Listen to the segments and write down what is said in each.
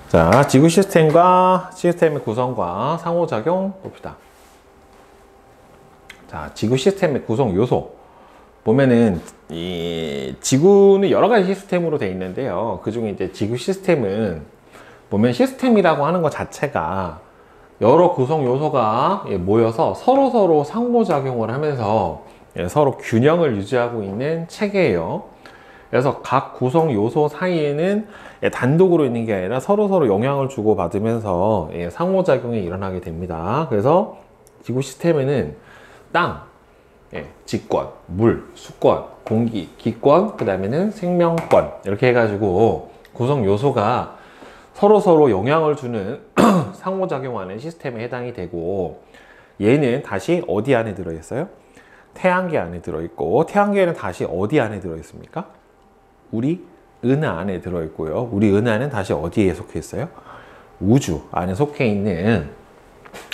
자, 지구 시스템과 시스템의 구성과 상호작용 봅시다. 자, 지구 시스템의 구성 요소 보면은 이 지구는 여러 가지 시스템으로 되어 있는데요. 그 중에 이제 지구 시스템은 보면 시스템이라고 하는 것 자체가 여러 구성 요소가 모여서 서로 상호작용을 하면서 서로 균형을 유지하고 있는 체계예요. 그래서 각 구성 요소 사이에는 단독으로 있는 게 아니라 서로 영향을 주고 받으면서 상호작용이 일어나게 됩니다. 그래서 지구 시스템에는 땅, 지권, 물, 수권, 공기, 기권, 그 다음에는 생명권 이렇게 해가지고 구성 요소가 서로 영향을 주는 상호작용하는 시스템에 해당이 되고, 얘는 다시 어디 안에 들어있어요? 태양계 안에 들어있고, 태양계는 다시 어디 안에 들어있습니까? 우리 은하 안에 들어있고요. 우리 은하는 다시 어디에 속해 있어요? 우주 안에 속해 있는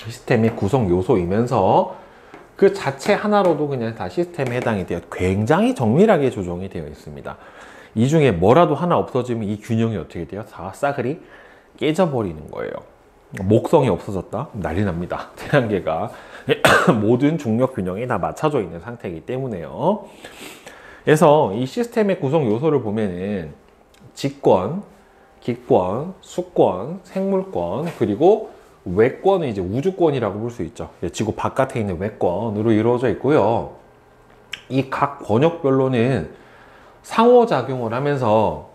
시스템의 구성 요소이면서 그 자체 하나로도 그냥 다 시스템에 해당이 돼요. 굉장히 정밀하게 조정이 되어 있습니다. 이 중에 뭐라도 하나 없어지면 이 균형이 어떻게 돼요? 다 싸그리 깨져버리는 거예요. 목성이 없어졌다? 난리 납니다. 태양계가 모든 중력 균형이 다 맞춰져 있는 상태이기 때문에요. 그래서 이 시스템의 구성 요소를 보면은 지권, 기권, 수권, 생물권, 그리고 외권은 이제 우주권이라고 볼 수 있죠. 지구 바깥에 있는 외권으로 이루어져 있고요. 이 각 권역별로는 상호작용을 하면서,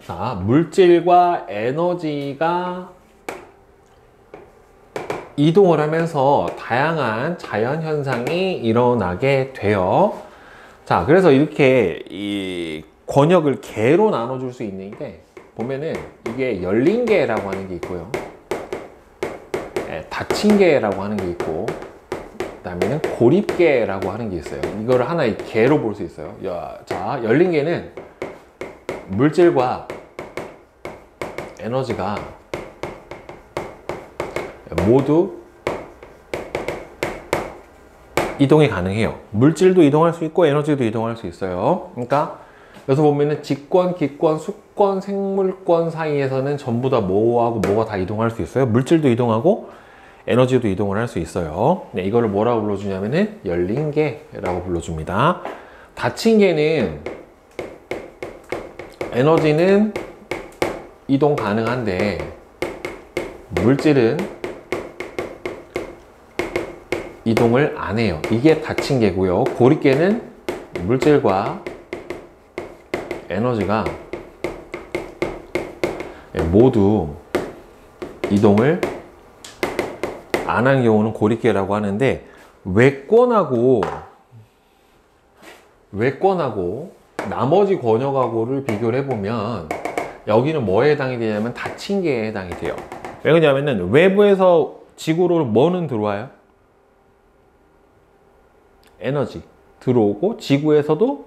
자, 물질과 에너지가 이동을 하면서 다양한 자연현상이 일어나게 돼요. 자, 그래서 이렇게 이 권역을 개로 나눠줄 수 있는 게 보면은 이게 열린 개라고 하는 게 있고요. 닫힌 개라고 하는 게 있고, 그 다음에는 고립개라고 하는 게 있어요. 이거를 하나의 개로 볼 수 있어요. 자, 열린 개는 물질과 에너지가 모두 이동이 가능해요. 물질도 이동할 수 있고 에너지도 이동할 수 있어요. 그러니까 여기서 보면은 지권, 기권, 수권, 생물권 사이에서는 전부 다 뭐하고 뭐가 다 이동할 수 있어요. 물질도 이동하고 에너지도 이동을 할 수 있어요. 네, 이거를 뭐라고 불러주냐면은 열린 개라고 불러줍니다. 닫힌 개는 에너지는 이동 가능한데 물질은 이동을 안 해요. 이게 닫힌 개고요. 고립개는 물질과 에너지가 모두 이동을 안 한 경우는 고립개라고 하는데, 외권하고 나머지 권역하고를 비교를 해보면 여기는 뭐에 해당이 되냐면 닫힌 개에 해당이 돼요. 왜 그러냐면은 외부에서 지구로 뭐는 들어와요? 에너지 들어오고, 지구에서도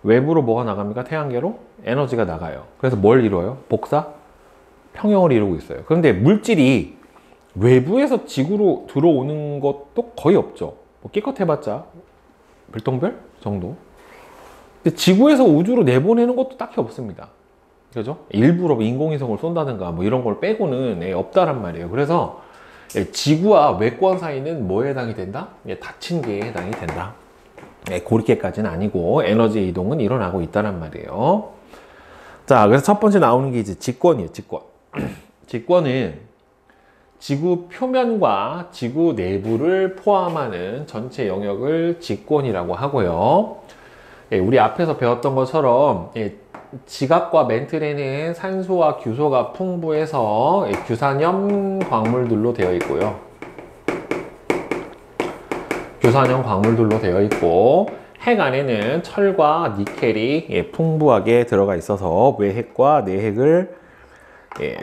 외부로 뭐가 나갑니까? 태양계로 에너지가 나가요. 그래서 뭘 이루어요? 복사? 평형을 이루고 있어요. 그런데 물질이 외부에서 지구로 들어오는 것도 거의 없죠. 뭐 끼껏해봤자 별똥별 정도. 근데 지구에서 우주로 내보내는 것도 딱히 없습니다. 그죠? 일부러 인공위성을 쏜다든가 뭐 이런 걸 빼고는 없다란 말이에요. 그래서 지구와 외권 사이는 뭐에 해당이 된다? 닫힌 개에 해당이 된다. 고립개까지는 아니고 에너지 이동은 일어나고 있다란 말이에요. 자, 그래서 첫 번째 나오는 게 이제 지권이에요. 지권. 지권은 지구 표면과 지구 내부를 포함하는 전체 영역을 지권이라고 하고요. 우리 앞에서 배웠던 것처럼 지각과 멘틀에는 산소와 규소가 풍부해서 규산염 광물들로 되어 있고요. 규산염 광물들로 되어 있고, 핵 안에는 철과 니켈이 풍부하게 들어가 있어서 외핵과 내핵을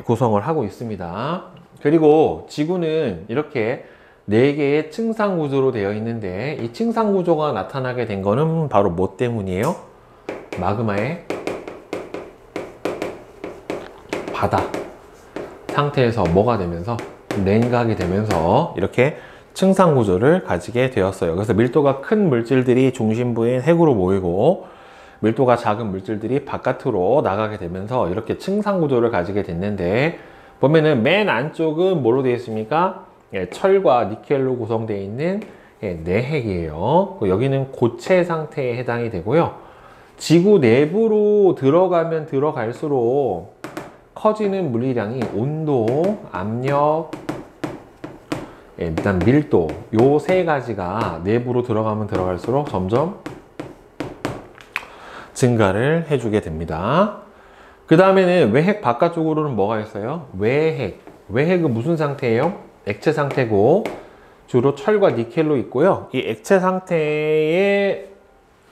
구성을 하고 있습니다. 그리고 지구는 이렇게 4개의 층상 구조로 되어 있는데, 이 층상 구조가 나타나게 된 거는 바로 뭐 때문이에요? 마그마의 바다 상태에서 뭐가 되면서 냉각이 되면서 이렇게 층상 구조를 가지게 되었어요. 그래서 밀도가 큰 물질들이 중심부인 핵으로 모이고, 밀도가 작은 물질들이 바깥으로 나가게 되면서 이렇게 층상 구조를 가지게 됐는데, 보면은 맨 안쪽은 뭐로 되어 있습니까? 예, 철과 니켈로 구성되어 있는 예, 내핵이에요. 여기는 고체 상태에 해당이 되고요. 지구 내부로 들어가면 들어갈수록 커지는 물리량이 온도, 압력, 예, 일단 밀도, 요 세 가지가 내부로 들어가면 들어갈수록 점점 증가를 해주게 됩니다. 그 다음에는 외핵 바깥쪽으로는 뭐가 있어요? 외핵. 외핵은 무슨 상태예요? 액체 상태고 주로 철과 니켈로 있고요. 이 액체 상태의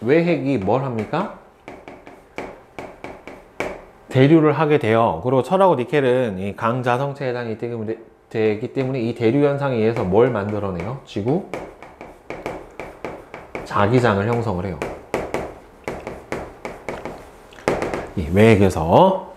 외핵이 뭘 합니까? 대류를 하게 돼요. 그리고 철하고 니켈은 이 강자성체에 되기 때문에 이 대류 현상에 의해서 뭘 만들어내요? 지구? 자기장을 형성을 해요. 이 외핵에서.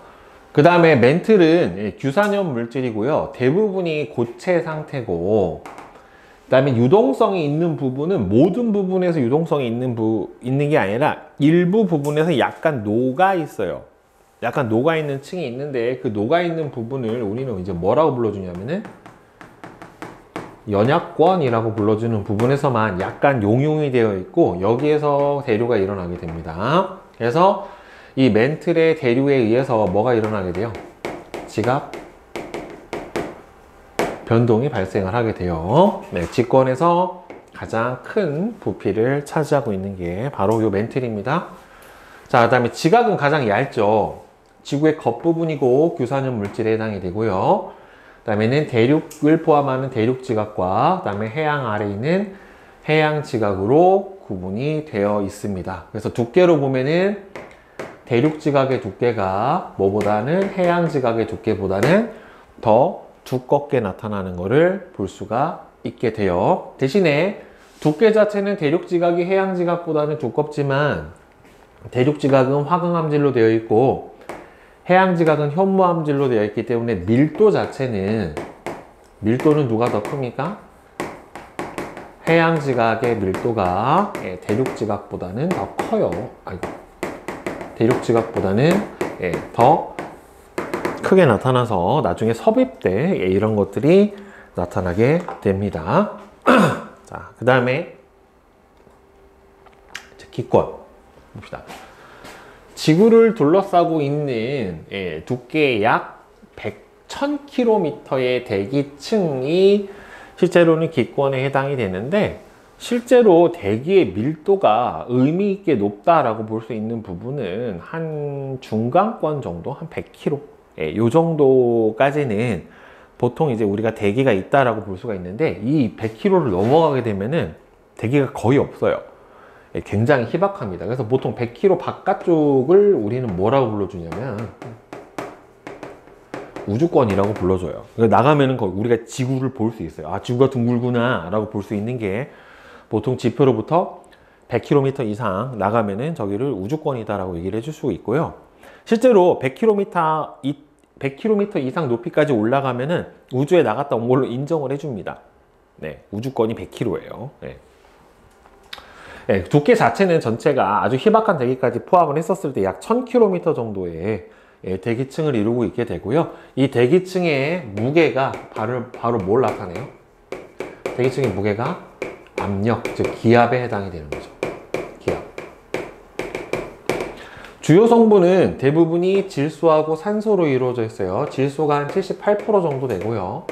그 다음에 멘틀은 규산염 물질이고요. 대부분이 고체 상태고, 그 다음에 유동성이 있는 부분은 모든 부분에서 유동성이 있는 게 아니라 일부 부분에서 약간 녹아 있어요. 약간 녹아 있는 층이 있는데 그 녹아 있는 부분을 우리는 이제 뭐라고 불러주냐면은 연약권이라고 불러주는 부분에서만 약간 용융이 되어 있고 여기에서 대류가 일어나게 됩니다. 그래서 이 멘틀의 대류에 의해서 뭐가 일어나게 돼요? 지각 변동이 발생을 하게 돼요. 네, 직권에서 가장 큰 부피를 차지하고 있는 게 바로 이 멘틀입니다. 자, 그 다음에 지각은 가장 얇죠. 지구의 겉부분이고 규산염 물질에 해당이 되고요. 그 다음에는 대륙을 포함하는 대륙지각과 그 다음에 해양 아래에 있는 해양지각으로 구분이 되어 있습니다. 그래서 두께로 보면은 대륙지각의 두께가 뭐보다는 해양지각의 두께보다는 더 두껍게 나타나는 것을 볼 수가 있게 돼요. 대신에 두께 자체는 대륙지각이 해양지각보다는 두껍지만 대륙지각은 화강암질로 되어 있고 해양지각은 현무암질로 되어 있기 때문에 밀도는 누가 더 큽니까? 해양지각의 밀도가 대륙지각보다는 더 커요. 대륙지각보다는 더 크게 나타나서 나중에 섭입 때 이런 것들이 나타나게 됩니다. 자, 그 다음에 기권 봅시다. 지구를 둘러싸고 있는 두께 약 1000km의 대기층이 실제로는 기권에 해당이 되는데 실제로 대기의 밀도가 의미 있게 높다라고 볼 수 있는 부분은 한 중간권 정도, 한 100km 요 정도까지는 보통 이제 우리가 대기가 있다라고 볼 수가 있는데 이 100km를 넘어가게 되면은 대기가 거의 없어요. 굉장히 희박합니다. 그래서 보통 100km 바깥쪽을 우리는 뭐라고 불러주냐면 우주권이라고 불러줘요. 나가면은 우리가 지구를 볼 수 있어요. 아, 지구가 둥글구나 라고 볼 수 있는 게 보통 지표로부터 100km 이상 나가면은 저기를 우주권이다 라고 얘기를 해줄 수 있고요. 실제로 100km 이상 높이까지 올라가면은 우주에 나갔다 온 걸로 인정을 해줍니다. 네, 우주권이 100km예요. 네. 네, 두께 자체는 전체가 아주 희박한 대기까지 포함을 했었을 때 약 1000km 정도의 대기층을 이루고 있게 되고요. 이 대기층의 무게가 바로 뭘 나타내요? 대기층의 무게가 압력, 즉 기압에 해당이 되는 거죠. 기압. 주요 성분은 대부분이 질소하고 산소로 이루어져 있어요. 질소가 한 78% 정도 되고요.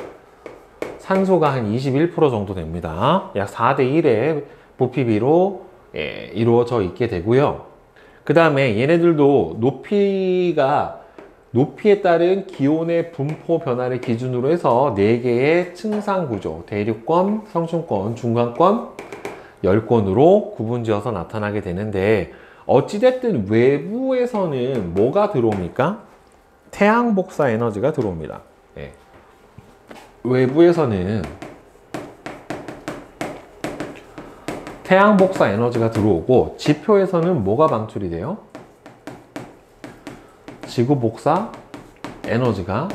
산소가 한 21% 정도 됩니다. 약 4대 1의 부피비로 이루어져 있게 되고요. 그 다음에 얘네들도 높이에 따른 기온의 분포 변화를 기준으로 해서 4개의 층상 구조, 대륙권, 성층권, 중간권, 열권으로 구분지어서 나타나게 되는데 어찌됐든 외부에서는 뭐가 들어옵니까? 태양 복사 에너지가 들어옵니다. 외부에서는 태양 복사 에너지가 들어오고 지표에서는 뭐가 방출이 돼요? 지구 복사 에너지가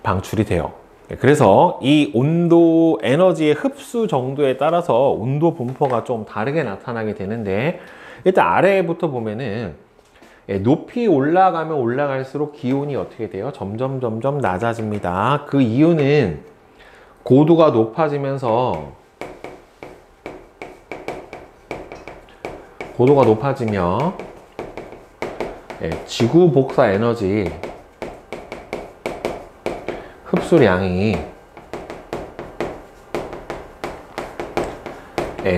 방출이 돼요. 그래서 이 온도 에너지의 흡수 정도에 따라서 온도 분포가 좀 다르게 나타나게 되는데 일단 아래부터 보면은 높이 올라가면 올라갈수록 기온이 어떻게 돼요? 점점 낮아집니다. 그 이유는 고도가 높아지면서 고도가 높아지면 지구 복사 에너지 흡수량이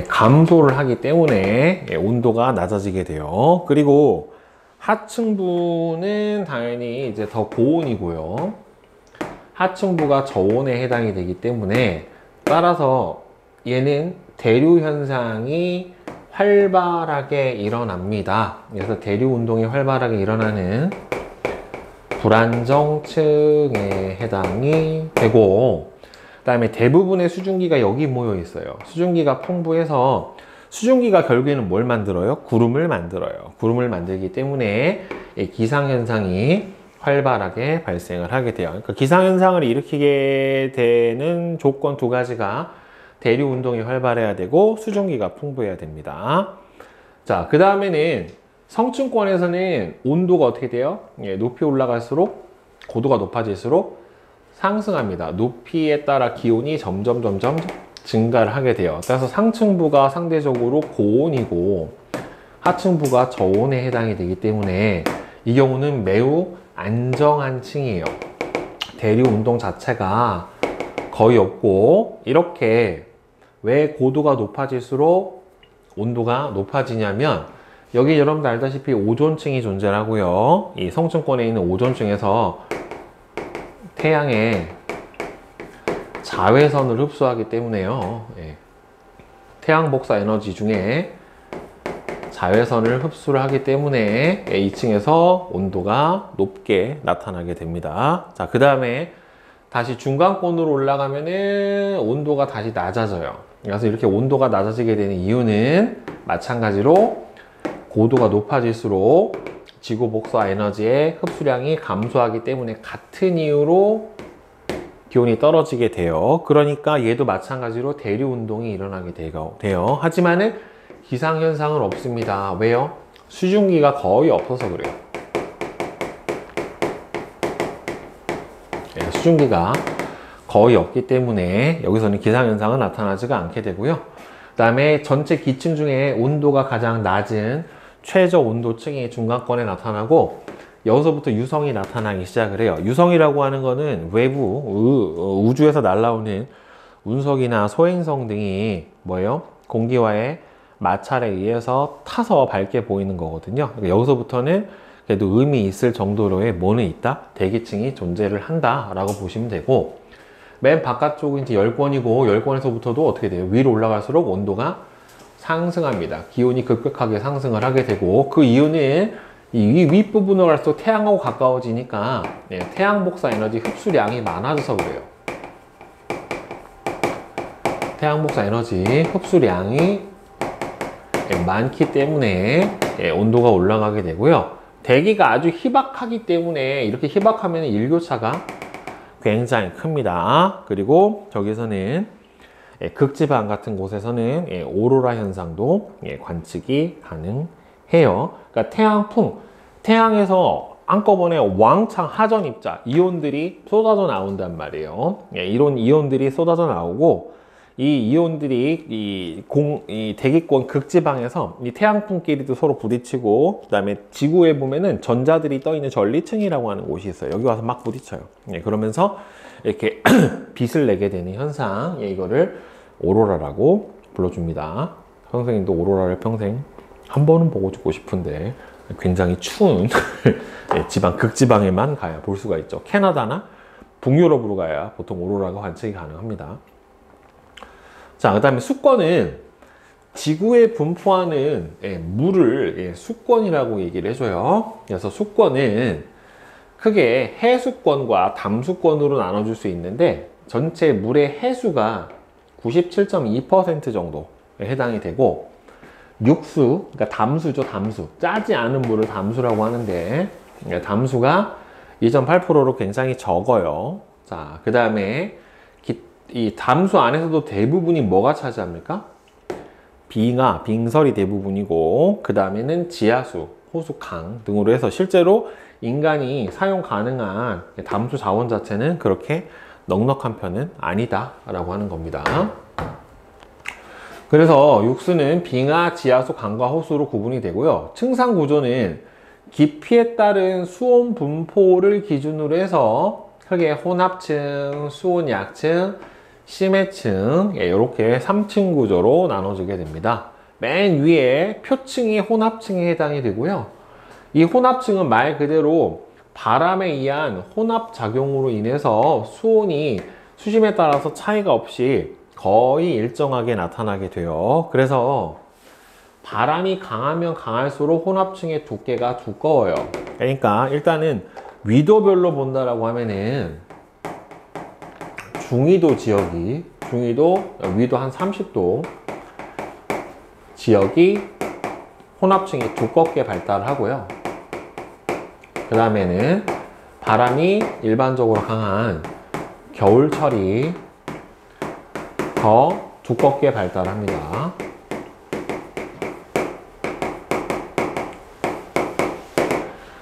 감소를 하기 때문에 온도가 낮아지게 돼요. 그리고 하층부는 당연히 이제 더 고온이고요. 하층부가 저온에 해당이 되기 때문에 따라서 얘는 대류 현상이 활발하게 일어납니다. 그래서 대류 운동이 활발하게 일어나는 불안정층에 해당이 되고, 그 다음에 대부분의 수증기가 여기 모여 있어요. 수증기가 풍부해서 수증기가 결국에는 뭘 만들어요? 구름을 만들어요. 구름을 만들기 때문에 기상현상이 활발하게 발생을 하게 돼요. 그러니까 기상현상을 일으키게 되는 조건 두 가지가 대류 운동이 활발해야 되고 수증기가 풍부해야 됩니다. 자, 그 다음에는 성층권에서는 온도가 어떻게 돼요? 높이 올라갈수록 고도가 높아질수록 상승합니다. 높이에 따라 기온이 점점 증가를 하게 돼요. 그래서 상층부가 상대적으로 고온이고 하층부가 저온에 해당이 되기 때문에 이 경우는 매우 안정한 층이에요. 대류 운동 자체가 거의 없고, 이렇게 왜 고도가 높아질수록 온도가 높아지냐면, 여기 여러분들 알다시피 오존층이 존재하고요. 이 성층권에 있는 오존층에서 태양의 자외선을 흡수하기 때문에요. 태양 복사 에너지 중에 자외선을 흡수를 하기 때문에 2층에서 온도가 높게 나타나게 됩니다. 자, 그 다음에 다시 중간권으로 올라가면은 온도가 다시 낮아져요. 그래서 이렇게 온도가 낮아지게 되는 이유는 마찬가지로 고도가 높아질수록 지구 복사 에너지의 흡수량이 감소하기 때문에 같은 이유로 기온이 떨어지게 돼요. 그러니까 얘도 마찬가지로 대류 운동이 일어나게 돼요. 하지만은 기상현상은 없습니다. 왜요? 수증기가 거의 없어서 그래요. 수증기가 거의 없기 때문에 여기서는 기상현상은 나타나지가 않게 되고요. 그 다음에 전체 기층 중에 온도가 가장 낮은 최저 온도층이 중간권에 나타나고, 여기서부터 유성이 나타나기 시작을 해요. 유성이라고 하는 거는 외부 우주에서 날아오는 운석이나 소행성 등이 뭐예요? 공기와의 마찰에 의해서 타서 밝게 보이는 거거든요. 그러니까 여기서부터는 그래도 의미 있을 정도로의 뭐는 있다? 대기층이 존재를 한다 라고 보시면 되고, 맨 바깥쪽은 이제 열권이고, 열권에서부터도 어떻게 돼요? 위로 올라갈수록 온도가 상승합니다. 기온이 급격하게 상승을 하게 되고, 그 이유는 이 윗부분으로 갈수록 태양하고 가까워지니까 태양 복사 에너지 흡수량이 많아져서 그래요. 태양 복사 에너지 흡수량이 많기 때문에 온도가 올라가게 되고요. 대기가 아주 희박하기 때문에, 이렇게 희박하면 일교차가 굉장히 큽니다. 그리고 저기서는 극지방 같은 곳에서는 오로라 현상도 관측이 가능해요. 그러니까 태양에서 한꺼번에 왕창 하전 입자 이온들이 쏟아져 나온단 말이에요. 이런 이온들이 쏟아져 나오고, 이 이온들이 이 대기권 극지방에서 이 태양풍끼리도 서로 부딪히고, 그 다음에 지구에 보면은 전자들이 떠 있는 전리층이라고 하는 곳이 있어요. 여기 와서 막 부딪혀요. 그러면서 이렇게 빛을 내게 되는 현상, 이거를 오로라라고 불러줍니다. 선생님도 오로라를 평생 한 번은 보고 죽고 싶은데, 굉장히 추운 극지방에만 가야 볼 수가 있죠. 캐나다나 북유럽으로 가야 보통 오로라가 관측이 가능합니다. 자, 그 다음에 수권은 지구에 분포하는 물을 수권이라고 얘기를 해줘요. 그래서 수권은 크게 해수권과 담수권으로 나눠줄 수 있는데, 전체 물의 해수가 97.2% 정도에 해당이 되고, 육수, 그러니까 담수죠, 담수. 짜지 않은 물을 담수라고 하는데, 담수가 2.8%로 굉장히 적어요. 자, 그 다음에 이 담수 안에서도 대부분이 뭐가 차지합니까? 빙설이 대부분이고, 그 다음에는 지하수, 호수, 강 등으로 해서 실제로 인간이 사용 가능한 담수 자원 자체는 그렇게 넉넉한 편은 아니다 라고 하는 겁니다. 그래서 육수는 빙하, 지하수, 강과 호수로 구분이 되고요. 층상 구조는 깊이에 따른 수온 분포를 기준으로 해서 크게 혼합층, 수온 약층, 심해층 이렇게 3층 구조로 나눠지게 됩니다. 맨 위에 표층이 혼합층에 해당이 되고요. 이 혼합층은 말 그대로 바람에 의한 혼합작용으로 인해서 수온이 수심에 따라서 차이가 없이 거의 일정하게 나타나게 돼요. 그래서 바람이 강하면 강할수록 혼합층의 두께가 두꺼워요. 그러니까 일단은 위도별로 본다라고 하면은 중위도 지역이 위도 한 30도 지역이 혼합층이 두껍게 발달하고요. 그 다음에는 바람이 일반적으로 강한 겨울철이 더 두껍게 발달합니다.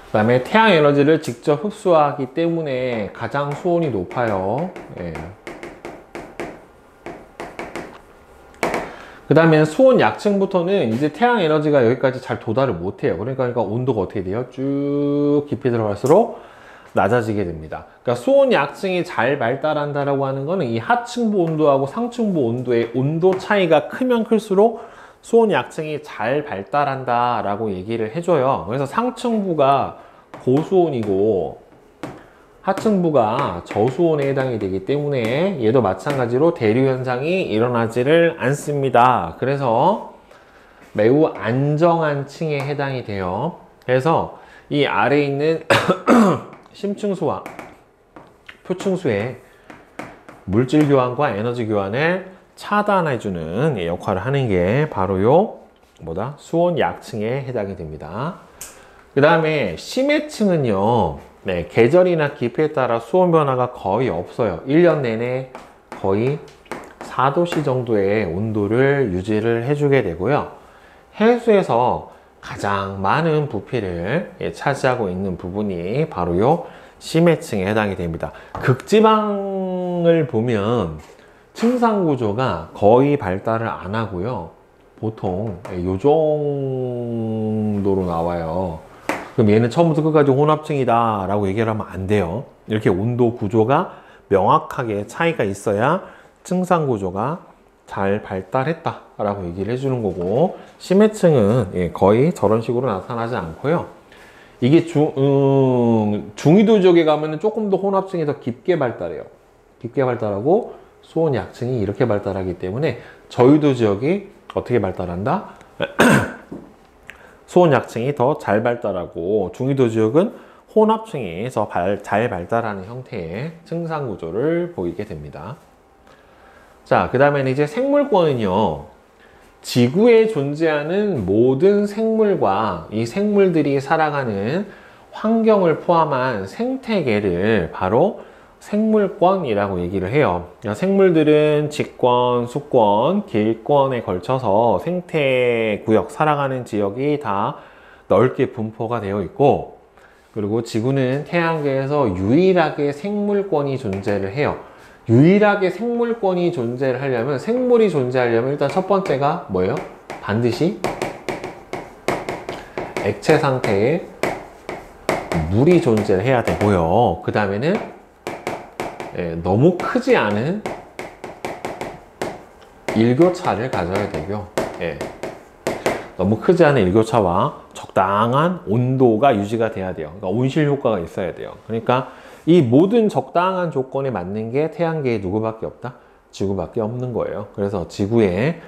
그 다음에 태양 에너지를 직접 흡수하기 때문에 가장 수온이 높아요. 예. 그 다음에 수온 약층부터는 이제 태양 에너지가 여기까지 잘 도달을 못해요. 그러니까 온도가 어떻게 돼요? 쭉 깊이 들어갈수록 낮아지게 됩니다. 그러니까 수온 약층이 잘 발달한다라고 하는 거는 이 하층부 온도하고 상층부 온도의 온도 차이가 크면 클수록 수온 약층이 잘 발달한다라고 얘기를 해줘요. 그래서 상층부가 고수온이고 하층부가 저수온에 해당이 되기 때문에 얘도 마찬가지로 대류 현상이 일어나지를 않습니다. 그래서 매우 안정한 층에 해당이 돼요. 그래서 이 아래에 있는 심층수와 표층수의 물질 교환과 에너지 교환을 차단해주는 역할을 하는 게 바로 수온 약층에 해당이 됩니다. 그 다음에 심해층은요, 계절이나 깊이에 따라 수온 변화가 거의 없어요. 1년 내내 거의 4도씨 정도의 온도를 유지를 해주게 되고요. 해수에서 가장 많은 부피를 차지하고 있는 부분이 바로 심해층에 해당이 됩니다. 극지방을 보면 층상 구조가 거의 발달을 안 하고요. 보통 이 정도로 나와요. 그럼 얘는 처음부터 끝까지 혼합층이다 라고 얘기를 하면 안 돼요. 이렇게 온도 구조가 명확하게 차이가 있어야 층상 구조가 잘 발달했다 라고 얘기를 해주는 거고, 심해층은 거의 저런 식으로 나타나지 않고요. 이게 중위도 지역에 가면 조금 더 혼합층이 더 깊게 발달해요. 깊게 발달하고 수온 약층이 이렇게 발달하기 때문에 저위도 지역이 어떻게 발달한다? 수온 약층이 더 잘 발달하고 중위도 지역은 혼합층이 더 잘 발달하는 형태의 층상 구조를 보이게 됩니다. 자, 그 다음에는 이제 생물권은요, 지구에 존재하는 모든 생물과 이 생물들이 살아가는 환경을 포함한 생태계를 바로 생물권이라고 얘기를 해요. 생물들은 직권, 수권, 길권에 걸쳐서 생태구역, 살아가는 지역이 다 넓게 분포가 되어 있고, 그리고 지구는 태양계에서 유일하게 생물권이 존재를 해요. 유일하게 생물권이 존재를 하려면, 생물이 존재하려면 일단 첫 번째가 뭐예요? 반드시 액체 상태에 물이 존재를 해야 되고요. 그 다음에는 너무 크지 않은 일교차를 가져야 되고요. 너무 크지 않은 일교차와 적당한 온도가 유지가 돼야 돼요. 그러니까 온실 효과가 있어야 돼요. 그러니까 이 모든 적당한 조건에 맞는 게 태양계에 누구밖에 없다? 지구밖에 없는 거예요. 그래서 지구에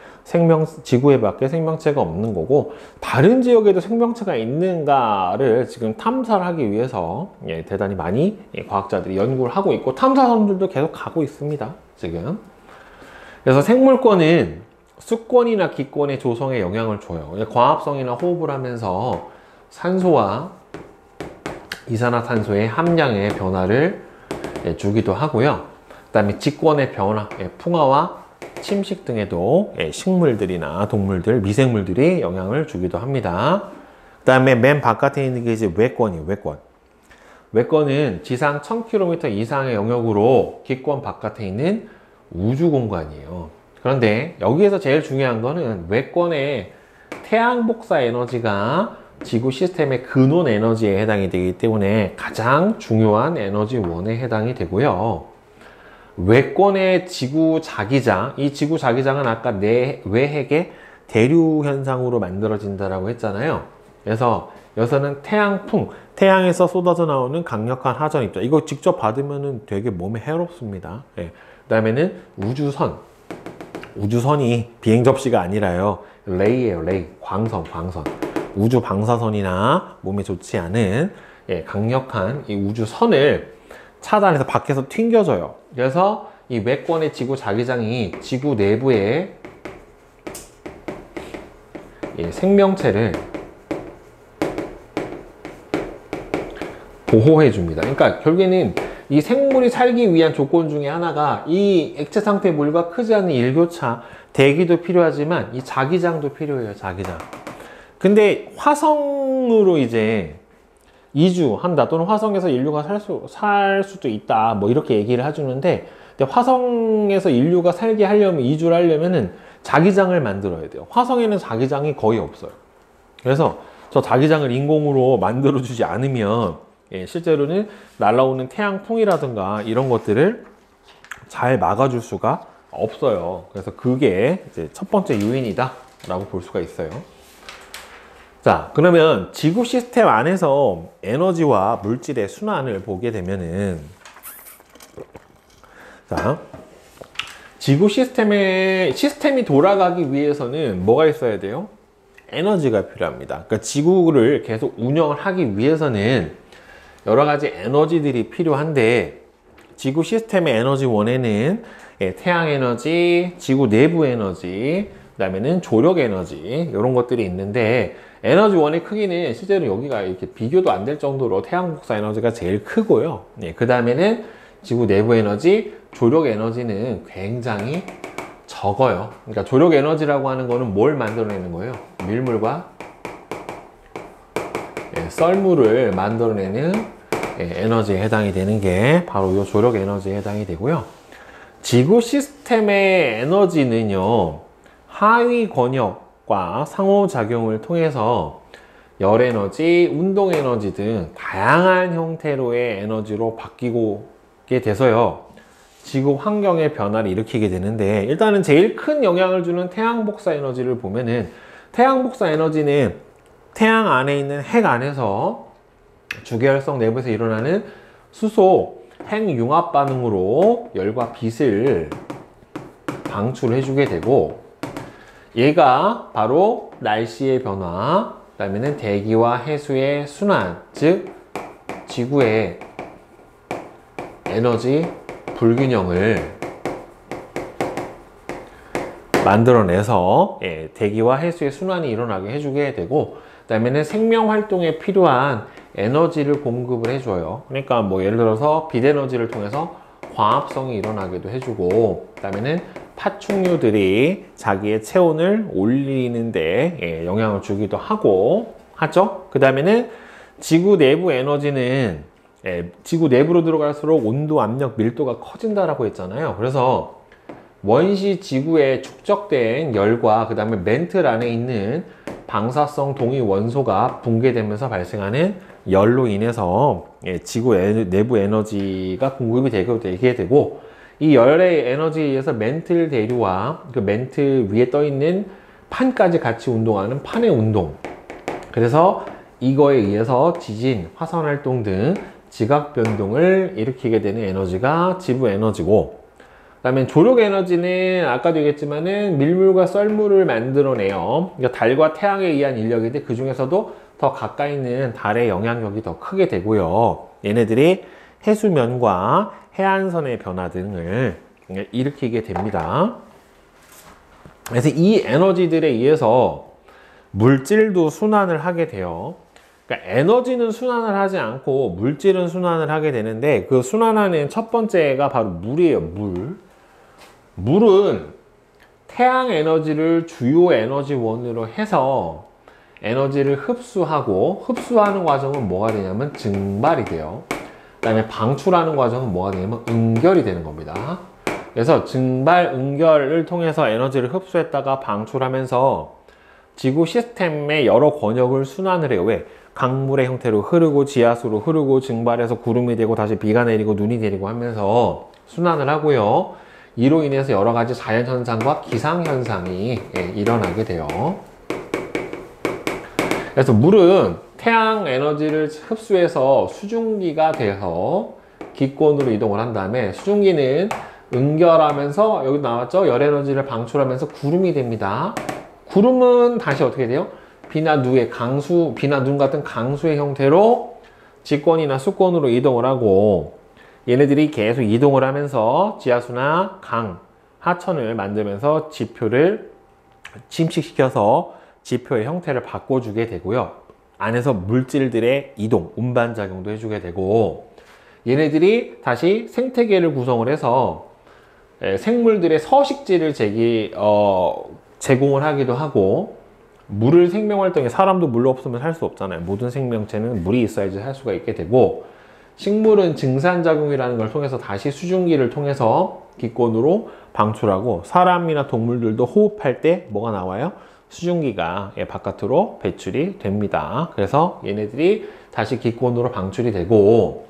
밖에 생명체가 없는 거고, 다른 지역에도 생명체가 있는가를 지금 탐사를 하기 위해서 대단히 많이 과학자들이 연구를 하고 있고, 탐사선들도 계속 가고 있습니다, 지금. 그래서 생물권은 수권이나 기권의 조성에 영향을 줘요. 광합성이나 호흡을 하면서 산소와 이산화탄소의 함량의 변화를 주기도 하고요. 그 다음에 직권의 변화, 풍화와 침식 등에도 식물들이나 동물들, 미생물들이 영향을 주기도 합니다. 그 다음에 맨 바깥에 있는 게 이제 외권이에요. 외권. 외권은 지상 1000km 이상의 영역으로 기권 바깥에 있는 우주 공간이에요. 그런데 여기에서 제일 중요한 거는 외권의 태양 복사 에너지가 지구 시스템의 근원 에너지에 해당이 되기 때문에 가장 중요한 에너지원에 해당이 되고요. 외권의 지구 자기장, 이 지구 자기장은 아까 외핵의 대류 현상으로 만들어진다라고 했잖아요. 그래서 여기서는 태양풍, 태양에서 쏟아져 나오는 강력한 하전 입자, 이거 직접 받으면 되게 몸에 해롭습니다. 예. 그 다음에는 우주선, 우주선이 비행 접시가 아니라요, 레이예요. 레이, 광선. 우주 방사선이나 몸에 좋지 않은 강력한 이 우주선을 차단해서 밖에서 튕겨져요. 그래서 이 외권의 지구 자기장이 지구 내부의 생명체를 보호해 줍니다. 그러니까 결국에는 이 생물이 살기 위한 조건 중에 하나가 이 액체 상태 물과 크지 않은 일교차, 대기도 필요하지만 이 자기장도 필요해요. 자기장. 근데 화성으로 이제 이주한다, 또는 화성에서 인류가 살 수도 있다, 뭐 이렇게 얘기를 해주는데, 근데 화성에서 인류가 살게 하려면, 이주를 하려면은 자기장을 만들어야 돼요. 화성에는 자기장이 거의 없어요. 그래서 저 자기장을 인공으로 만들어주지 않으면 실제로는 날아오는 태양풍이라든가 이런 것들을 잘 막아줄 수가 없어요. 그래서 그게 이제 첫 번째 요인이다 라고 볼 수가 있어요. 자, 그러면 지구 시스템 안에서 에너지와 물질의 순환을 보게 되면은, 자, 지구 시스템이 돌아가기 위해서는 뭐가 있어야 돼요? 에너지가 필요합니다. 그러니까 지구를 계속 운영을 하기 위해서는 여러 가지 에너지들이 필요한데, 지구 시스템의 에너지원에는 태양 에너지, 지구 내부 에너지, 그 다음에는 조력 에너지, 이런 것들이 있는데, 에너지원의 크기는 실제로 여기가 이렇게 비교도 안 될 정도로 태양 복사 에너지가 제일 크고요. 그 다음에는 지구 내부 에너지, 조력 에너지는 굉장히 적어요. 그러니까 조력 에너지라고 하는 거는 뭘 만들어내는 거예요? 밀물과 썰물을 만들어내는 에너지에 해당이 되는 게 바로 이 조력 에너지에 해당이 되고요. 지구 시스템의 에너지는요, 하위 권역과 상호작용을 통해서 열 에너지, 운동 에너지 등 다양한 형태로의 에너지로 바뀌게 돼서요, 지구 환경의 변화를 일으키게 되는데, 일단은 제일 큰 영향을 주는 태양 복사 에너지를 보면은, 태양 복사 에너지는 태양 안에 있는 핵 안에서 주계열성 내부에서 일어나는 수소 핵융합 반응으로 열과 빛을 방출해 주게 되고, 얘가 바로 날씨의 변화, 그 다음에는 대기와 해수의 순환, 즉 지구의 에너지 불균형을 만들어내서 대기와 해수의 순환이 일어나게 해주게 되고, 그 다음에는 생명 활동에 필요한 에너지를 공급을 해줘요. 그러니까 뭐 예를 들어서 빛 에너지를 통해서 광합성이 일어나기도 해주고, 그 다음에는 파충류들이 자기의 체온을 올리는데 영향을 주기도 하죠. 그 다음에는 지구 내부 에너지는 지구 내부로 들어갈수록 온도, 압력, 밀도가 커진다라고 했잖아요. 그래서 원시 지구에 축적된 열과 그 다음에 멘틀 안에 있는 방사성 동위 원소가 붕괴되면서 발생하는 열로 인해서 지구 내부 에너지가 공급이 되게 되고, 이 열의 에너지에 의해서 멘틀 대류와 그 멘틀 위에 떠 있는 판까지 같이 운동하는 판의 운동, 그래서 이거에 의해서 지진, 화산 활동 등 지각 변동을 일으키게 되는 에너지가 지구 에너지고, 그 다음에 조력 에너지는 아까도 얘기했지만은 밀물과 썰물을 만들어내요. 그러니까 달과 태양에 의한 인력인데, 그 중에서도 더 가까이 있는 달의 영향력이 더 크게 되고요. 얘네들이 해수면과 해안선의 변화 등을 일으키게 됩니다. 그래서 이 에너지들에 의해서 물질도 순환을 하게 돼요. 그러니까 에너지는 순환을 하지 않고 물질은 순환을 하게 되는데, 그 순환하는 첫 번째가 바로 물이에요. 물은 태양 에너지를 주요 에너지원으로 해서 에너지를 흡수하는 과정은 뭐가 되냐면 증발이 돼요. 그 다음에 방출하는 과정은 뭐가 되냐면 응결이 되는 겁니다. 그래서 증발, 응결을 통해서 에너지를 흡수했다가 방출하면서 지구 시스템의 여러 권역을 순환을 해요. 왜? 강물의 형태로 흐르고 지하수로 흐르고 증발해서 구름이 되고 다시 비가 내리고 눈이 내리고 하면서 순환을 하고요. 이로 인해서 여러 가지 자연현상과 기상현상이 일어나게 돼요. 그래서 물은 태양 에너지를 흡수해서 수증기가 돼서 기권으로 이동을 한 다음에 수증기는 응결하면서 여기 나왔죠? 열 에너지를 방출하면서 구름이 됩니다. 구름은 다시 어떻게 돼요? 비나 눈 같은 강수의 형태로 직권이나 수권으로 이동을 하고 얘네들이 계속 이동을 하면서 지하수나 강, 하천을 만들면서 지표를 침식시켜서 지표의 형태를 바꿔주게 되고요. 안에서 물질들의 이동, 운반작용도 해주게 되고 얘네들이 다시 생태계를 구성을 해서 생물들의 서식지를 제공을 하기도 하고 물을 생명활동에 사람도 물 없으면 살 수 없잖아요. 모든 생명체는 물이 있어야지 살 수가 있게 되고 식물은 증산작용이라는 걸 통해서 다시 수증기를 통해서 기권으로 방출하고 사람이나 동물들도 호흡할 때 뭐가 나와요? 수증기가 바깥으로 배출이 됩니다. 그래서 얘네들이 다시 기권으로 방출이 되고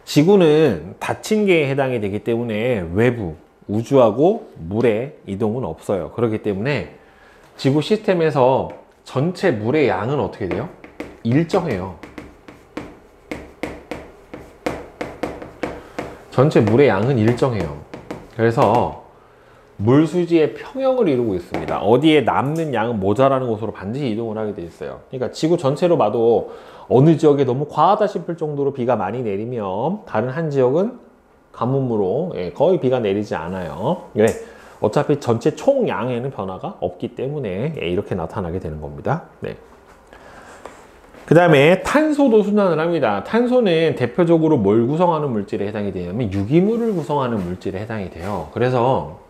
지구는 닫힌 계에 해당이 되기 때문에 외부, 우주하고 물의 이동은 없어요. 그렇기 때문에 지구 시스템에서 전체 물의 양은 어떻게 돼요? 일정해요. 전체 물의 양은 일정해요. 그래서 물수지의 평형을 이루고 있습니다. 어디에 남는 양은 모자라는 곳으로 반드시 이동을 하게 돼 있어요. 그러니까 지구 전체로 봐도 어느 지역에 너무 과하다 싶을 정도로 비가 많이 내리면 다른 한 지역은 가뭄으로 거의 비가 내리지 않아요. 왜? 어차피 전체 총양에는 변화가 없기 때문에 이렇게 나타나게 되는 겁니다. 네. 그 다음에 탄소도 순환을 합니다. 탄소는 대표적으로 뭘 구성하는 물질에 해당이 되냐면 유기물을 구성하는 물질에 해당이 돼요. 그래서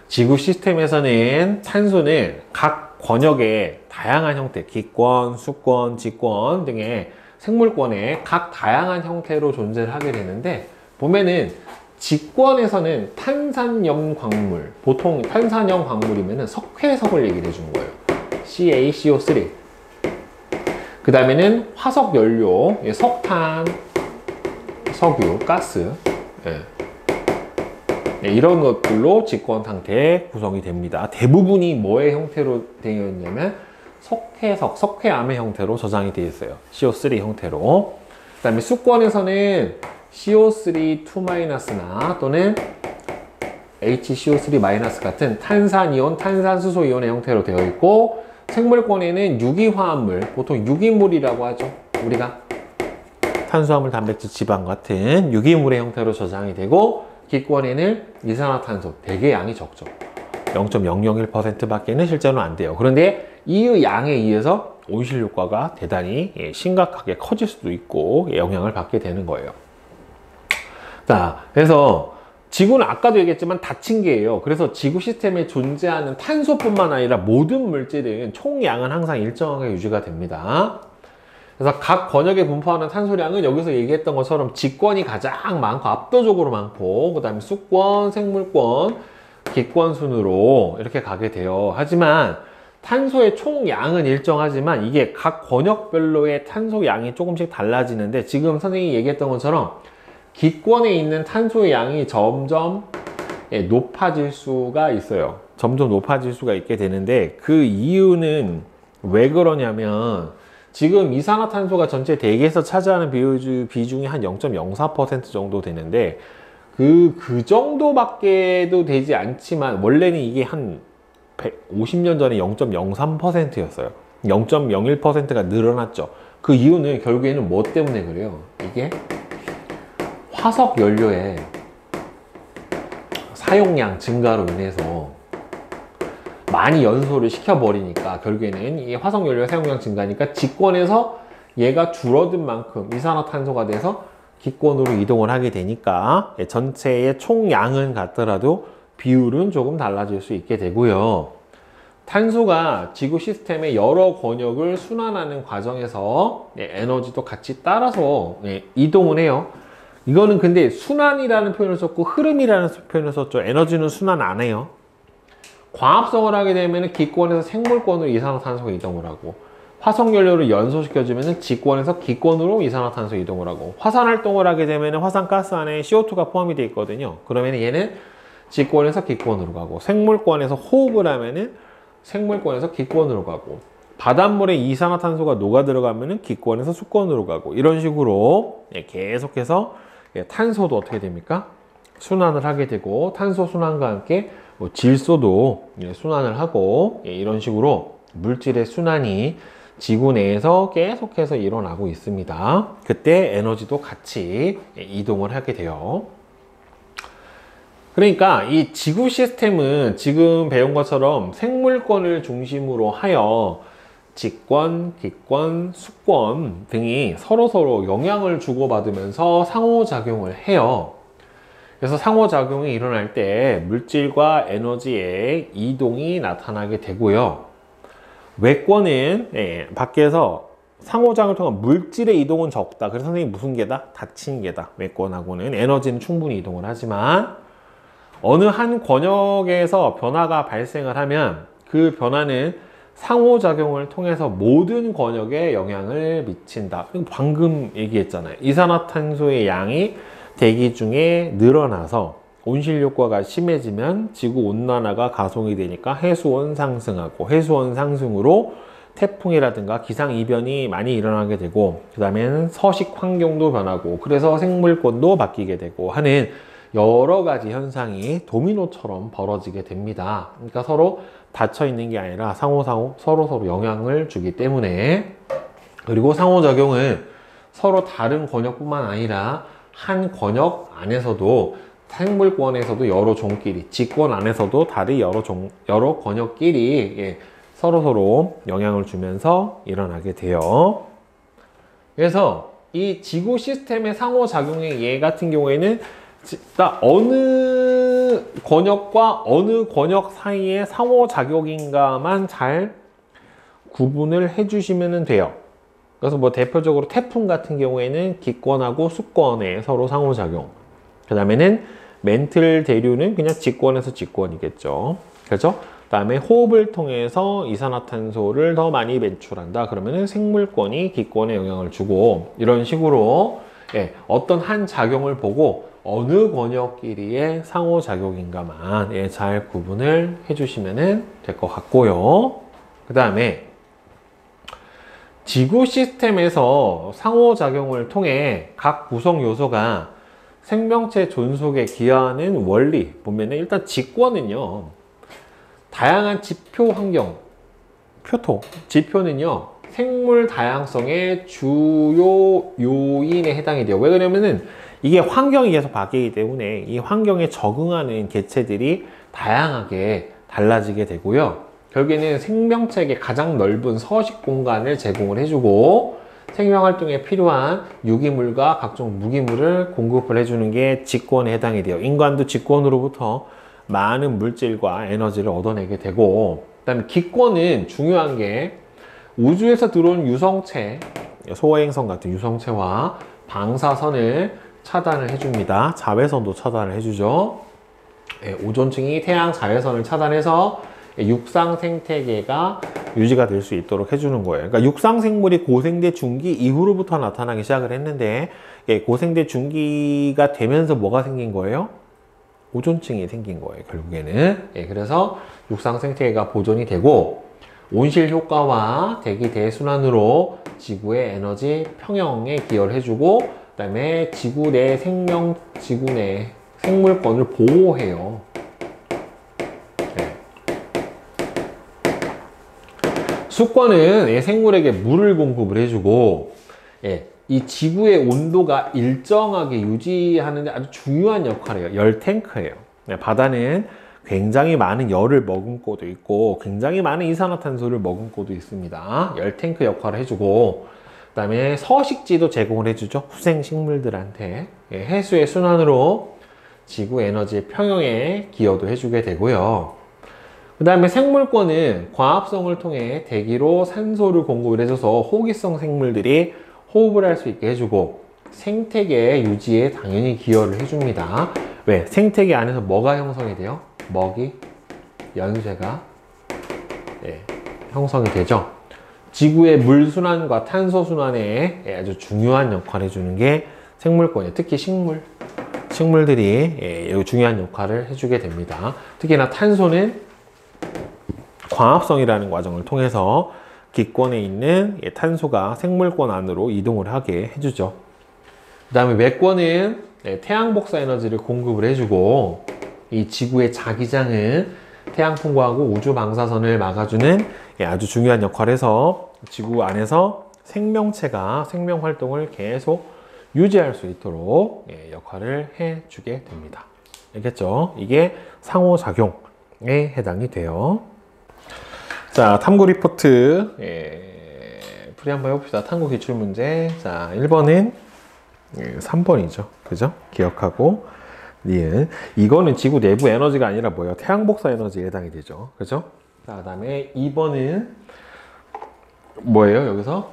지구 시스템에서는 탄소는 각 권역의 다양한 형태, 기권, 수권, 지권 등의 생물권의 각 다양한 형태로 존재를 하게 되는데 보면은 지권에서는 탄산염 광물, 보통 탄산염 광물이면 석회석을 얘기를 해주는 거예요. CaCO3. 그 다음에는 화석 연료, 석탄, 석유, 가스. 이런 것들로 지권 상태에 구성이 됩니다. 대부분이 뭐의 형태로 되어 있냐면 석회석, 석회암의 형태로 저장이 되어 있어요. CO3 형태로. 그 다음에 수권에서는 CO3-2- 또는 HCO3- 같은 탄산이온, 탄산수소이온의 형태로 되어 있고 생물권에는 유기화합물, 보통 유기물이라고 하죠. 우리가 탄수화물, 단백질, 지방 같은 유기물의 형태로 저장이 되고 기권에는 이산화탄소, 되게 양이 적죠. 0.001% 밖에는 실제로는 안 돼요. 그런데 이 양에 의해서 온실 효과가 대단히 심각하게 커질 수도 있고 영향을 받게 되는 거예요. 자, 그래서 지구는 아까도 얘기했지만 닫힌 계예요. 그래서 지구 시스템에 존재하는 탄소뿐만 아니라 모든 물질은 총량은 항상 일정하게 유지가 됩니다. 그래서 각 권역에 분포하는 탄소량은 여기서 얘기했던 것처럼 지권이 가장 많고 압도적으로 많고 그 다음에 수권, 생물권, 기권 순으로 이렇게 가게 돼요. 하지만 탄소의 총량은 일정하지만 이게 각 권역별로의 탄소 양이 조금씩 달라지는데 지금 선생님이 얘기했던 것처럼 기권에 있는 탄소의 양이 점점 높아질 수가 있어요. 점점 높아질 수가 있게 되는데 그 이유는 왜 그러냐면 지금 이산화탄소가 전체 대기에서 차지하는 비중이 한 0.04% 정도 되는데 그 정도밖에도 되지 않지만 원래는 이게 한 150년 전에 0.03%였어요. 0.01%가 늘어났죠. 그 이유는 결국에는 뭐 때문에 그래요? 이게 화석 연료의 사용량 증가로 인해서 많이 연소를 시켜버리니까 결국에는 이 화석 연료 사용량 증가니까 지권에서 얘가 줄어든 만큼 이산화탄소가 돼서 기권으로 이동을 하게 되니까 전체의 총량은 같더라도 비율은 조금 달라질 수 있게 되고요. 탄소가 지구 시스템의 여러 권역을 순환하는 과정에서 에너지도 같이 따라서 이동을 해요. 이거는 근데 순환이라는 표현을 썼고 흐름이라는 표현을 썼죠. 에너지는 순환 안 해요. 광합성을 하게 되면 기권에서 생물권으로 이산화탄소가 이동을 하고, 화석연료를 연소시켜주면 직권에서 기권으로 이산화탄소 이동을 하고, 화산활동을 하게 되면 화산가스 안에 CO2가 포함이 되어 있거든요. 그러면 얘는 직권에서 기권으로 가고, 생물권에서 호흡을 하면은 생물권에서 기권으로 가고, 바닷물에 이산화탄소가 녹아 들어가면은 기권에서 수권으로 가고, 이런 식으로 계속해서 탄소도 어떻게 됩니까? 순환을 하게 되고, 탄소 순환과 함께 질소도 순환을 하고, 이런 식으로 물질의 순환이 지구 내에서 계속해서 일어나고 있습니다. 그때 에너지도 같이 이동을 하게 돼요. 그러니까 이 지구 시스템은 지금 배운 것처럼 생물권을 중심으로 하여 직권, 기권, 수권 등이 서로서로 영향을 주고받으면서 상호작용을 해요. 그래서 상호작용이 일어날 때 물질과 에너지의 이동이 나타나게 되고요. 외권은 밖에서 상호작용을 통한 물질의 이동은 적다. 그래서 선생님이 무슨 개다? 닫힌 개다. 외권하고는 에너지는 충분히 이동을 하지만 어느 한 권역에서 변화가 발생을 하면 그 변화는 상호작용을 통해서 모든 권역에 영향을 미친다. 방금 얘기했잖아요. 이산화탄소의 양이 대기 중에 늘어나서 온실효과가 심해지면 지구온난화가 가속이 되니까 해수온 상승하고, 해수온 상승으로 태풍이라든가 기상이변이 많이 일어나게 되고, 그 다음에는 서식 환경도 변하고, 그래서 생물권도 바뀌게 되고 하는 여러 가지 현상이 도미노처럼 벌어지게 됩니다. 그러니까 서로 닫혀 있는 게 아니라 서로 영향을 주기 때문에, 그리고 상호작용은 서로 다른 권역뿐만 아니라 한 권역 안에서도, 생물권에서도 여러 종끼리, 직권 안에서도 다른 여러 권역끼리 서로서로 영향을 주면서 일어나게 돼요. 그래서 이 지구 시스템의 상호작용의 예 같은 경우에는 어느 권역과 어느 권역 사이의 상호작용인가만 잘 구분을 해주시면 돼요. 그래서 뭐 대표적으로 태풍 같은 경우에는 기권하고 수권의 서로 상호작용. 그 다음에는 멘틀 대류는 그냥 직권에서 직권이겠죠. 그렇죠? 그 다음에 호흡을 통해서 이산화탄소를 더 많이 배출한다. 그러면은 생물권이 기권에 영향을 주고, 이런 식으로 어떤 한 작용을 보고 어느 권역끼리의 상호작용인가만 잘 구분을 해주시면 될 것 같고요. 그 다음에 지구 시스템에서 상호작용을 통해 각 구성 요소가 생명체 존속에 기여하는 원리 보면은, 일단 직권은요, 다양한 지표 환경, 지표는요 생물 다양성의 주요 요인에 해당이 돼요. 왜 그러냐면은 이게 환경이 계속 바뀌기 때문에 이 환경에 적응하는 개체들이 다양하게 달라지게 되고요. 결국에는 생명체에게 가장 넓은 서식 공간을 제공을 해주고, 생명활동에 필요한 유기물과 각종 무기물을 공급을 해주는 게 직권에 해당이 돼요. 인간도 직권으로부터 많은 물질과 에너지를 얻어내게 되고, 그 다음에 기권은 중요한 게 우주에서 들어온 유성체, 소행성 같은 유성체와 방사선을 차단을 해줍니다. 자외선도 차단을 해주죠. 오존층이 태양 자외선을 차단해서 육상 생태계가 유지가 될 수 있도록 해주는 거예요. 그러니까 육상 생물이 고생대 중기 이후로부터 나타나기 시작을 했는데, 고생대 중기가 되면서 뭐가 생긴 거예요? 오존층이 생긴 거예요, 결국에는. 그래서 육상 생태계가 보존이 되고, 온실 효과와 대기 대순환으로 지구의 에너지 평형에 기여를 해주고, 그 다음에 지구 내 생물권을 보호해요. 수권은 생물에게 물을 공급을 해주고, 이 지구의 온도가 일정하게 유지하는 데 아주 중요한 역할을 해요. 열 탱크예요. 바다는 굉장히 많은 열을 머금고도 있고 굉장히 많은 이산화탄소를 머금고도 있습니다. 열 탱크 역할을 해주고, 그 다음에 서식지도 제공을 해주죠. 후생 식물들한테. 해수의 순환으로 지구 에너지 평형에 기여도 해주게 되고요. 그 다음에 생물권은 과합성을 통해 대기로 산소를 공급을 해줘서 호기성 생물들이 호흡을 할 수 있게 해주고 생태계 유지에 당연히 기여를 해줍니다. 왜? 생태계 안에서 뭐가 형성이 돼요? 먹이, 연쇄가 형성이 되죠. 지구의 물순환과 탄소순환에 아주 중요한 역할을 해주는 게 생물권이에요. 특히 식물들이 중요한 역할을 해주게 됩니다. 특히나 탄소는 광합성이라는 과정을 통해서 기권에 있는 탄소가 생물권 안으로 이동을 하게 해주죠. 그 다음에 맥권은 태양 복사 에너지를 공급을 해주고, 이 지구의 자기장은 태양 풍과하고 우주 방사선을 막아주는 아주 중요한 역할을 해서 지구 안에서 생명체가 생명 활동을 계속 유지할 수 있도록 역할을 해주게 됩니다. 알겠죠? 이게 상호작용에 해당이 돼요. 자, 탐구 리포트 풀이 한번 해봅시다. 탐구 기출문제. 자, 1번은 3번이죠. 그죠? 기억하고 니은. 이거는 지구 내부 에너지가 아니라 뭐예요? 태양 복사 에너지에 해당이 되죠. 그죠? 자, 그 다음에 2번은 뭐예요? 여기서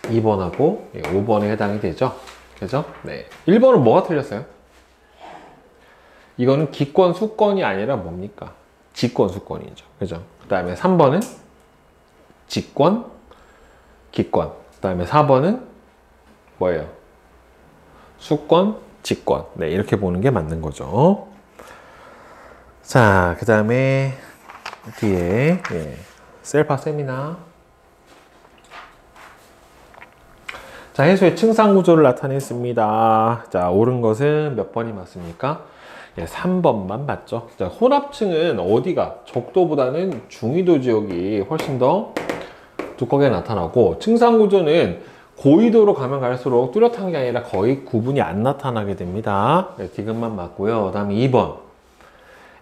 2번하고 5번에 해당이 되죠. 그죠? 네. 1번은 뭐가 틀렸어요? 이거는 기권, 수권이 아니라 뭡니까? 직권, 수권이죠. 그죠? 그 다음에 3번은 직권, 기권. 그 다음에 4번은 뭐예요? 수권, 직권. 네, 이렇게 보는 게 맞는 거죠. 자, 그 다음에 뒤에 셀파 세미나. 자, 해수의 층상 구조를 나타냈습니다. 자, 옳은 것은 몇 번이 맞습니까? 3번만 맞죠. 자, 혼합층은 어디가 적도보다는 중위도 지역이 훨씬 더 두껍게 나타나고, 층상 구조는 고위도로 가면 갈수록 뚜렷한 게 아니라 거의 구분이 안 나타나게 됩니다. 디귿만 맞고요. 그 다음에 2번.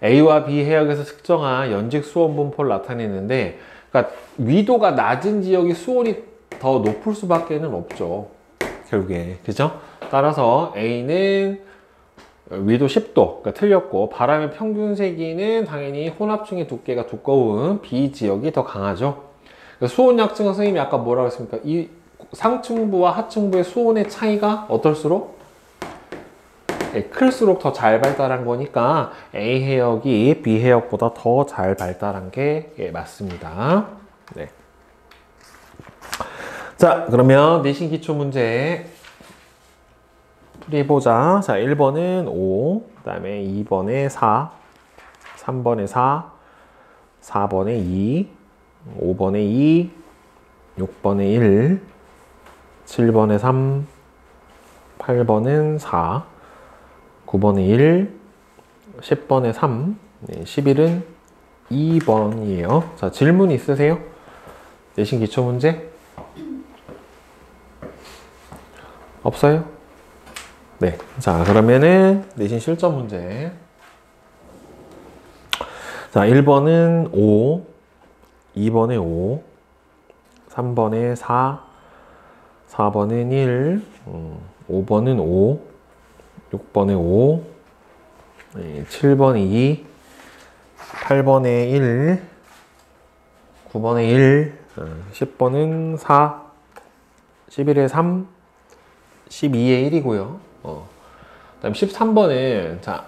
A와 B 해역에서 측정한 연직 수온 분포를 나타내는데, 그러니까 위도가 낮은 지역이 수온이 더 높을 수밖에 없죠. 결국에. 그죠? 따라서 A는 위도 10도, 그러니까 틀렸고, 바람의 평균 세기는 당연히 혼합층의 두께가 두꺼운 B 지역이 더 강하죠. 그러니까 수온 약층은 선생님이 아까 뭐라고 했습니까? 이 상층부와 하층부의 수온의 차이가 어떨수록? 클수록 더 잘 발달한 거니까 A 해역이 B 해역보다 더 잘 발달한 게 맞습니다. 네. 자, 그러면 내신 기초 문제 풀이해보자. 자, 1번은 5, 그 다음에 2번에 4, 3번에 4, 4번에 2, 5번에 2, 6번에 1, 7번에 3, 8번은 4, 9번에 1, 10번에 3, 11은 2번이에요. 자, 질문 있으세요? 내신 기초 문제? 없어요? 네. 자, 그러면은 내신 실전 문제. 자, 1번은 5, 2번에 5, 3번에 4, 4번은 1, 5번은 5, 6번에 5, 7번에 2, 8번에 1, 9번에 1, 10번은 4, 11에 3, 12에 1이고요. 그다음 13번은 자,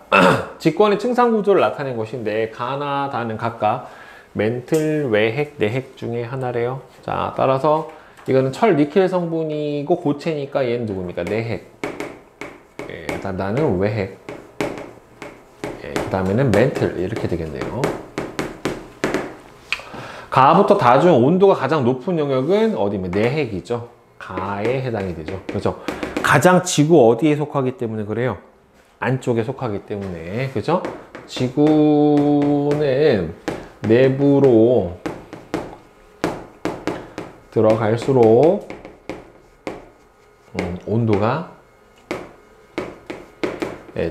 직권의 층상 구조를 나타낸 것인데 가나 다는 각각 멘틀, 외핵, 내핵 중에 하나래요. 자, 따라서 이거는 철, 니켈 성분이고 고체니까 얘는 누굽니까? 내핵. 나는 외핵. 그 다음에는 멘틀 이렇게 되겠네요. 가부터 다 중 온도가 가장 높은 영역은 어디면 내핵이죠. 가에 해당이 되죠. 그렇죠? 가장 지구 어디에 속하기 때문에 그래요? 안쪽에 속하기 때문에. 그죠? 지구는 내부로 들어갈수록 온도가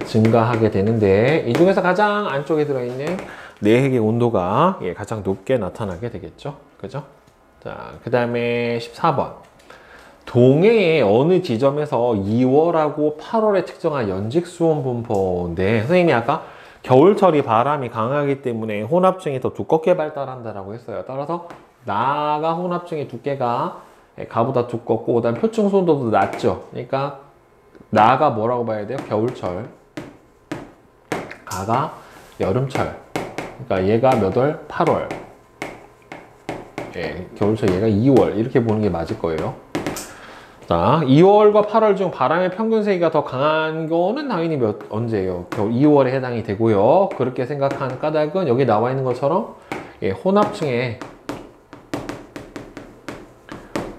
증가하게 되는데, 이 중에서 가장 안쪽에 들어있는 내핵의 온도가 가장 높게 나타나게 되겠죠. 그죠? 자, 그 다음에 14번. 동해의 어느 지점에서 2월하고 8월에 측정한 연직 수온 분포인데, 선생님이 아까 겨울철이 바람이 강하기 때문에 혼합층이 더 두껍게 발달한다라고 했어요. 따라서 나가 혼합층의 두께가 가보다 두껍고, 그다음 표층 순도도 낮죠. 그러니까 나가 뭐라고 봐야 돼요? 겨울철. 가가 여름철. 그러니까 얘가 몇 월? 8월. 예, 겨울철 얘가 2월. 이렇게 보는 게 맞을 거예요. 자, 2월과 8월 중 바람의 평균 세기가 더 강한 거는 당연히 언제예요? 겨울 2월에 해당이 되고요. 그렇게 생각하는 까닭은 여기 나와 있는 것처럼 예, 혼합층의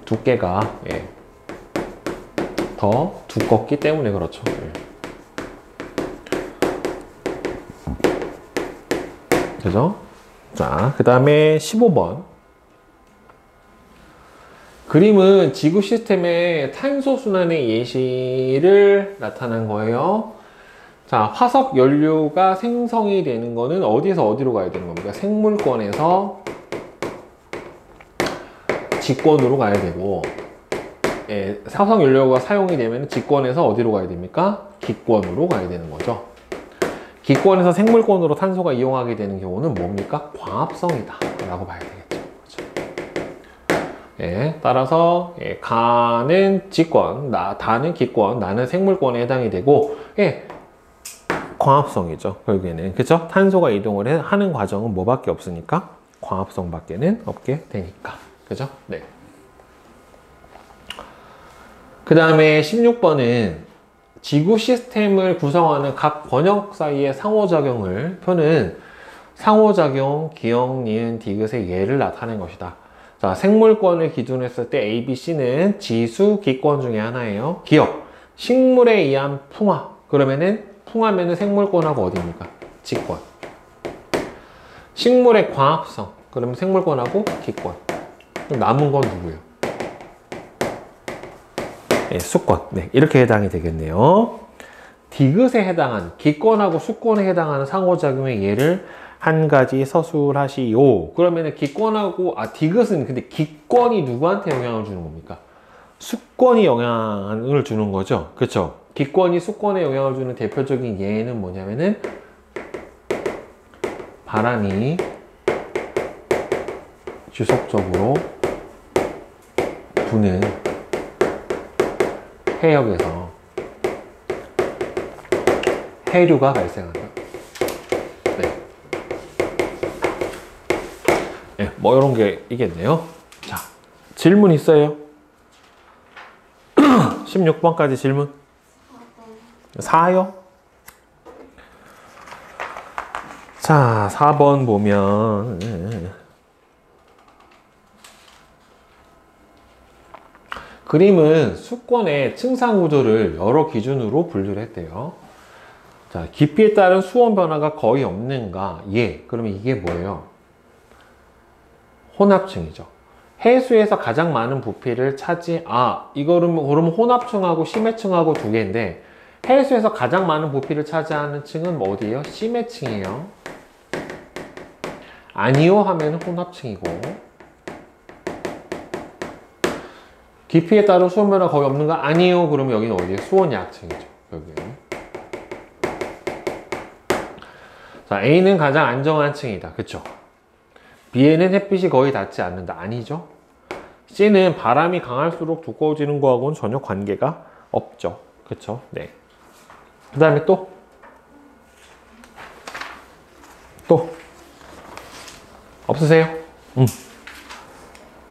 두께가 예, 더 두껍기 때문에 그렇죠. 예. 그죠? 자, 그 다음에 15번. 그림은 지구 시스템의 탄소 순환의 예시를 나타난 거예요. 자, 화석 연료가 생성이 되는 거는 어디서 어디로 가야 되는 겁니까? 생물권에서 직권으로 가야 되고, 예, 화석 연료가 사용이 되면 직권에서 어디로 가야 됩니까? 기권으로 가야 되는 거죠. 기권에서 생물권으로 탄소가 이용하게 되는 경우는 뭡니까? 광합성이다 라고 봐야 되겠죠. 예, 따라서 예, 가는 직권, 다는 기권, 나는 생물권에 해당이 되고, 예, 광합성이죠. 결국에는 그죠? 탄소가 이동을 하는 과정은 뭐밖에 없으니까 광합성밖에는 없게 되니까 그죠? 네. 그 다음에 16번은 지구 시스템을 구성하는 각 권역 사이의 상호작용을 표는 상호작용, 기역, 니은, 디귿의 예를 나타낸 것이다. 자, 생물권을 기준으로 했을 때 A, B, C는 지수, 기권 중에 하나예요. 기역, 식물에 의한 풍화. 그러면은 풍화면은 생물권하고 어디입니까? 직권. 식물의 광합성. 그러면 생물권하고 기권. 그럼 남은 건 누구예요? 네, 수권. 네, 이렇게 해당이 되겠네요. 디귿에 해당하는, 기권하고 수권에 해당하는 상호작용의 예를 한 가지 서술하시오. 그러면은 기권하고, 디귿은 근데 기권이 누구한테 영향을 주는 겁니까? 수권이 영향을 주는 거죠. 그쵸? 기권이 수권에 영향을 주는 대표적인 예는 뭐냐면은 바람이 지속적으로 부는 해역에서 해류가 발생한다. 네, 뭐 이런 게 있겠네요. 자, 질문 있어요? 16번까지 질문. 4요? 자, 4번 보면 그림은 수권의 층상 구조를 여러 기준으로 분류를 했대요. 자, 깊이에 따른 수온 변화가 거의 없는가? 예. 그러면 이게 뭐예요? 혼합층이죠. 해수에서 가장 많은 부피를 그러면 혼합층하고 심해층하고 두 개인데, 해수에서 가장 많은 부피를 차지하는 층은 어디예요? 심해층이에요. 아니요 하면 혼합층이고, 깊이에 따른 수온 변화 거의 없는가? 아니요. 그러면 여기는 어디예요? 수온 약층이죠. 여기는. 자, A는 가장 안정한 층이다. 그쵸? B에는 햇빛이 거의 닿지 않는다. 아니죠. C는 바람이 강할수록 두꺼워지는 거하고는 전혀 관계가 없죠. 그쵸? 네. 그 다음에 또 없으세요?